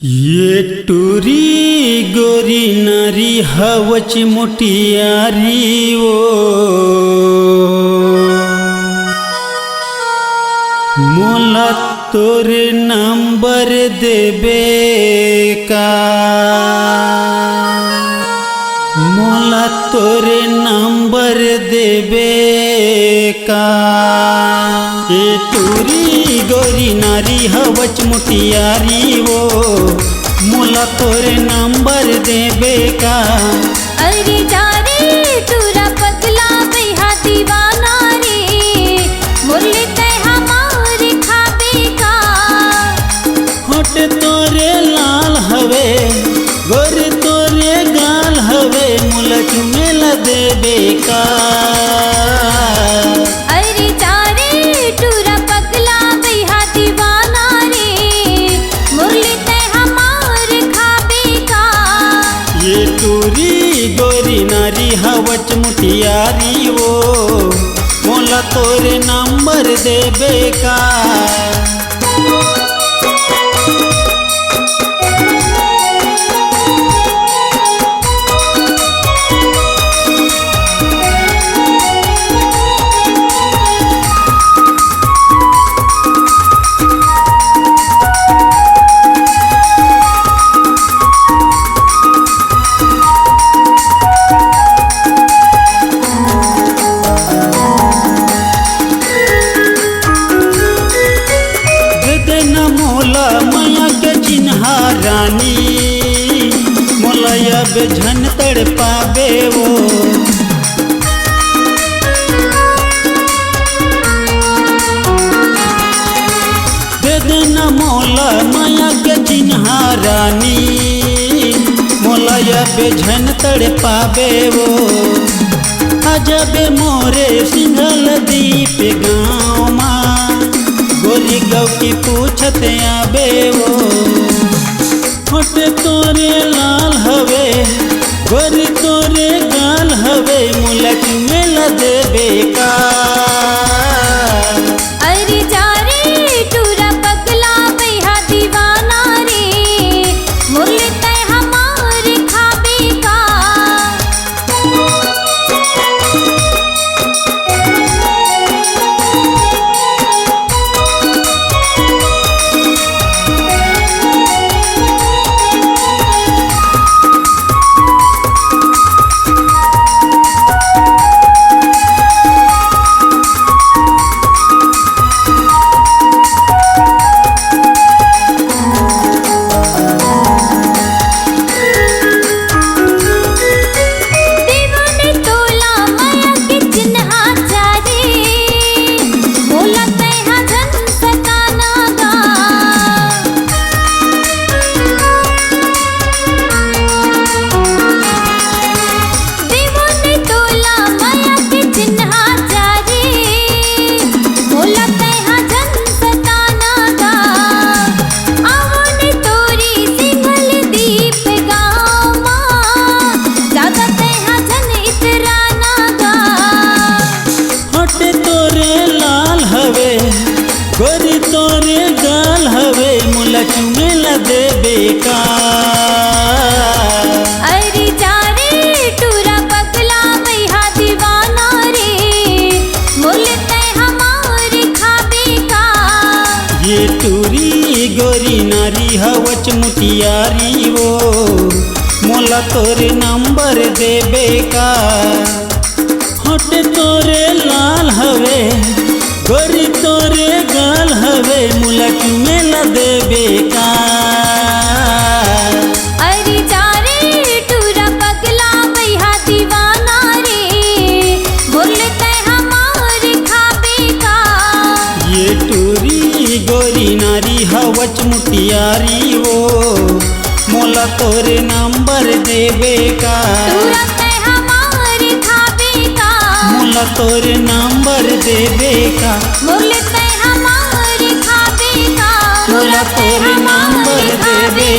ये टूरी गोरी नारी हवच मोटियारी ओ मोला तोरे नंबर देबे का, मोला तोरे नंबर देबे का। ये टूरी गोरी नारी हवच मोटियारी वो मोला तोरे नंबर देबे का। अरे जा रे तोरा पगला बेहा दीवाना रे मुरली ते हमारे खाबे का। होठ तोरे लाल हवे गोरी तोरे गाल हवे मोला चुमेला देबे का। अरे जा रे तोरा पगला बेहा दीवाना रे मुरली ते हमारे खाबे का। ये टूरी गोरी नारी हवच मुटियारी वो मोला तोरे नंबर देबे का। रानी मोला अब झन तड़ पाबे वो, दे देना मोला माया के चिन्हा रानी मोला अब झन तड़ पाबे वो। अजबे मोरे सिंघल दीप गाँव माँ गोरी गौ की पूछत आबे वो। होठ तोरे लाल हवे गोरी तोरे गाल हवे मोला चुमेला देबे का। अरे जा रे तोरा पगला बेहा दीवाना रे मुरली ते हमारे खाबे का। गोरी तोरे गाल हवे मोला चुमेला देबे का। अरे जा रे तोरा पगला बेहा दीवाना रे मुरली ते हमारे खाबे का। ये टूरी गोरी नारी हवच मुटियारी वो मोला तोरे नंबर देबे का। होठ तोरे लाल हवे गोरी तोरे गाल हवे मोला चुमेला देबे का। अरे जा रे तोरा पगला बेहा दीवाना रे मुरली ते हमारे खाबे का। ये टूरी गोरी नारी हवच मुटियारी वो मोला तोरे नंबर देबे का। तोरा ते हमारे खाबे का। मोला तोरे नंबर देबे का। मुरली ते हमारे खाबे का। मोला तोरे नंबर देबे